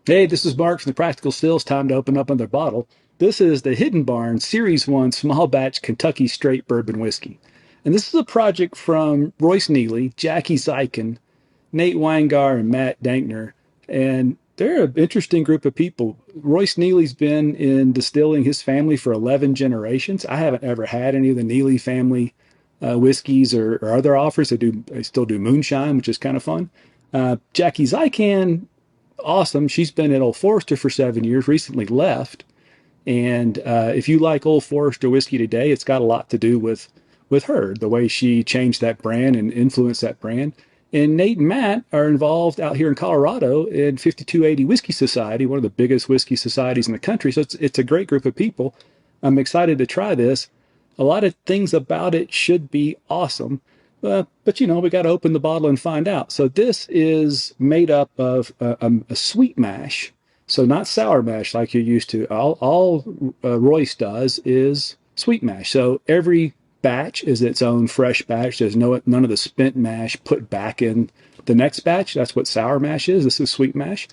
Hey, this is Mark from the Practical Stills. Time to open up another bottle. This is the Hidden Barn Series 1 Small Batch Kentucky Straight Bourbon Whiskey. And this is a project from Royce Neeley, Jackie Zykan, Nate Winegar, and Matt Dankner. And they're an interesting group of people. Royce Neeley's been in distilling his family for 11 generations. I haven't ever had any of the Neeley family whiskeys or other offers. They still do moonshine, which is kind of fun. Jackie Zykan, awesome. She's been at Old Forester for 7 years, recently left. And if you like Old Forester whiskey today, it's got a lot to do with her, the way she changed that brand and influenced that brand. And Nate and Matt are involved out here in Colorado in 5280 Whiskey Society, one of the biggest whiskey societies in the country. So it's a great group of people. I'm excited to try this. A lot of things about it should be awesome. But we got to open the bottle and find out. So this is made up of a sweet mash. So not sour mash like you're used to. All Royce does is sweet mash. So every batch is its own fresh batch. There's none of the spent mash put back in the next batch. That's what sour mash is. This is sweet mash.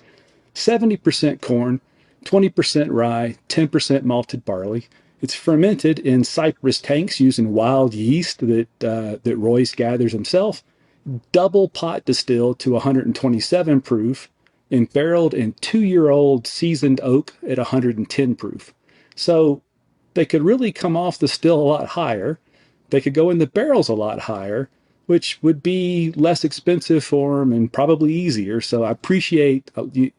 70% corn, 20% rye, 10% malted barley. It's fermented in cypress tanks using wild yeast that Royce gathers himself, double pot distilled to 127 proof, and barreled in 2-year-old seasoned oak at 110 proof. So they could really come off the still a lot higher. They could go in the barrels a lot higher, which would be less expensive for them and probably easier. So I appreciate,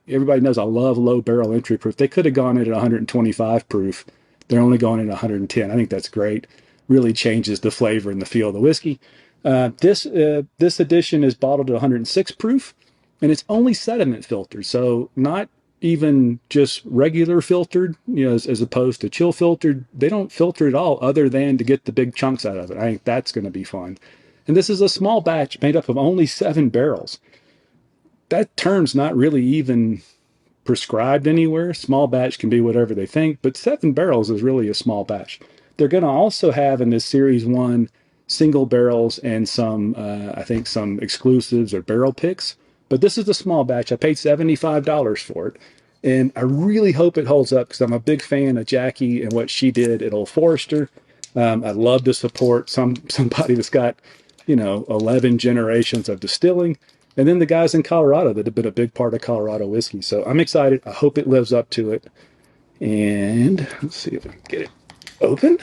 everybody knows I love low barrel entry proof. They could have gone in at 125 proof. They're only going in at 110. I think that's great. Really changes the flavor and the feel of the whiskey. This edition is bottled at 106 proof, and it's only sediment filtered, so not even just regular filtered, as opposed to chill filtered. They don't filter at all other than to get the big chunks out of it. I think that's going to be fun. And this is a small batch made up of only 7 barrels. That term's not really even prescribed anywhere. Small batch can be whatever they think, but 7 barrels is really a small batch. They're going to also have in this Series 1 single barrels and some, I think, some exclusives or barrel picks. But this is a small batch. I paid $75 for it. And I really hope it holds up because I'm a big fan of Jackie and what she did at Old Forester. I'd love to support somebody that's got, 11 generations of distilling. And then the guys in Colorado that have been a big part of Colorado whiskey. So I'm excited. I hope it lives up to it. And let's see if I can get it open.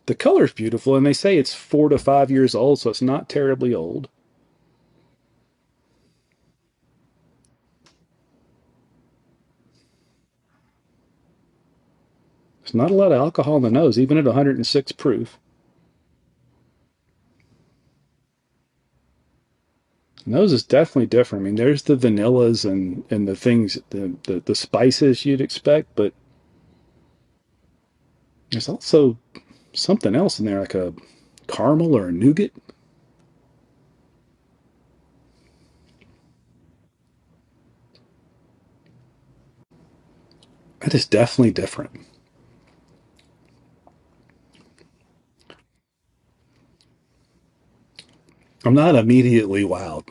The color's beautiful, and they say it's 4 to 5 years old, so it's not terribly old. There's not a lot of alcohol in the nose, even at 106 proof. The nose is definitely different. I mean, there's the vanillas and the things, the spices you'd expect, but there's also something else in there, like a caramel or a nougat. That is definitely different. I'm not immediately wowed,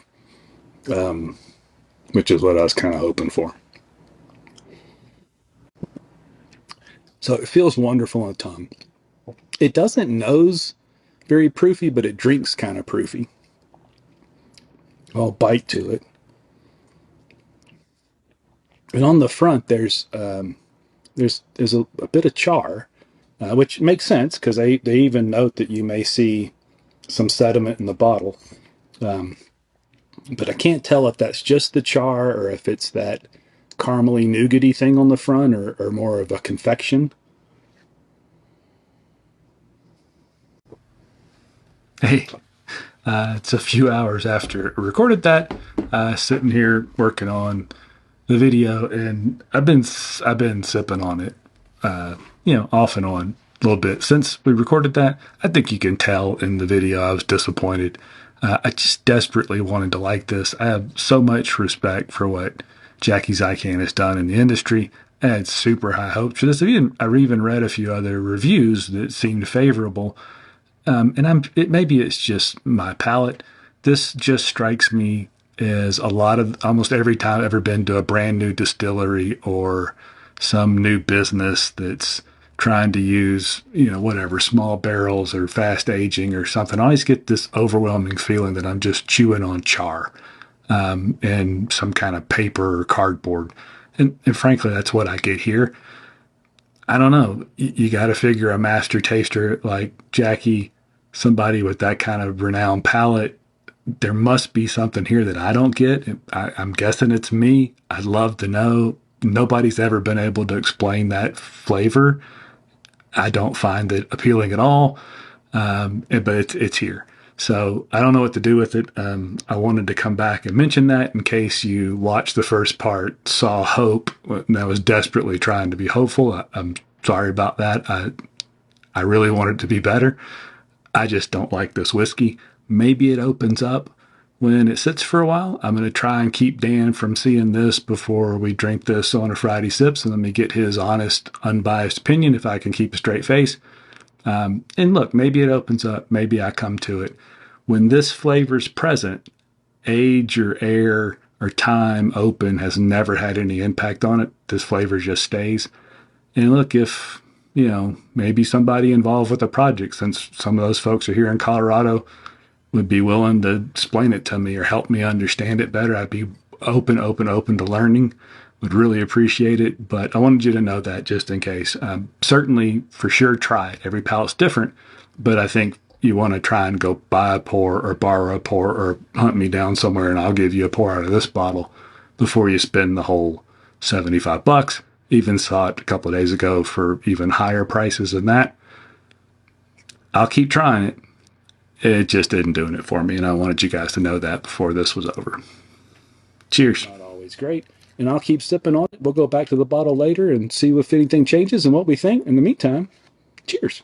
um, which is what I was kind of hoping for. So it feels wonderful on the tongue. It doesn't nose very proofy, but it drinks kind of proofy. I'll bite to it. And on the front, there's a bit of char, which makes sense because they even note that you may see some sediment in the bottle. Um, but I can't tell if that's just the char or if it's that caramely nougaty thing on the front or more of a confection. Hey, it's a few hours after I recorded that, sitting here working on the video, and I've been sipping on it, off and on a little bit since we recorded that. I think you can tell in the video I was disappointed. I just desperately wanted to like this. I have so much respect for what Jackie Zykan has done in the industry. I had super high hopes for this. I even read a few other reviews that seemed favorable. Maybe it's just my palate. This just strikes me as a lot of almost every time I've ever been to a brand new distillery or some new business that's trying to use, whatever, small barrels or fast aging or something. I always get this overwhelming feeling that I'm just chewing on char and some kind of paper or cardboard. And frankly, that's what I get here. I don't know. You got to figure a master taster like Jackie, somebody with that kind of renowned palate. There must be something here that I don't get. I'm guessing it's me. I'd love to know. Nobody's ever been able to explain that flavor. I don't find it appealing at all, but it's here. So I don't know what to do with it. I wanted to come back and mention that in case you watched the first part, saw hope, and I was desperately trying to be hopeful. I'm sorry about that. I really want it to be better. I just don't like this whiskey. Maybe it opens up when it sits for a while. I'm going to try and keep Dan from seeing this before we drink this on a Friday Sips, and let me get his honest, unbiased opinion if I can keep a straight face. And look, maybe it opens up. Maybe I come to it. When this flavor's present, age or air or time open has never had any impact on it. This flavor just stays. And look, if, maybe somebody involved with the project, since some of those folks are here in Colorado, would be willing to explain it to me or help me understand it better, I'd be open to learning. Would really appreciate it. But I wanted you to know that just in case. Certainly, for sure, try it. Every palate's different, but I think you want to try and go buy a pour or borrow a pour or hunt me down somewhere and I'll give you a pour out of this bottle before you spend the whole $75. Even saw it a couple of days ago for even higher prices than that. I'll keep trying it. It just isn't doing it for me, and I wanted you guys to know that before this was over. Cheers. Not always great. And I'll keep sipping on it. We'll go back to the bottle later and see if anything changes and what we think. In the meantime, cheers.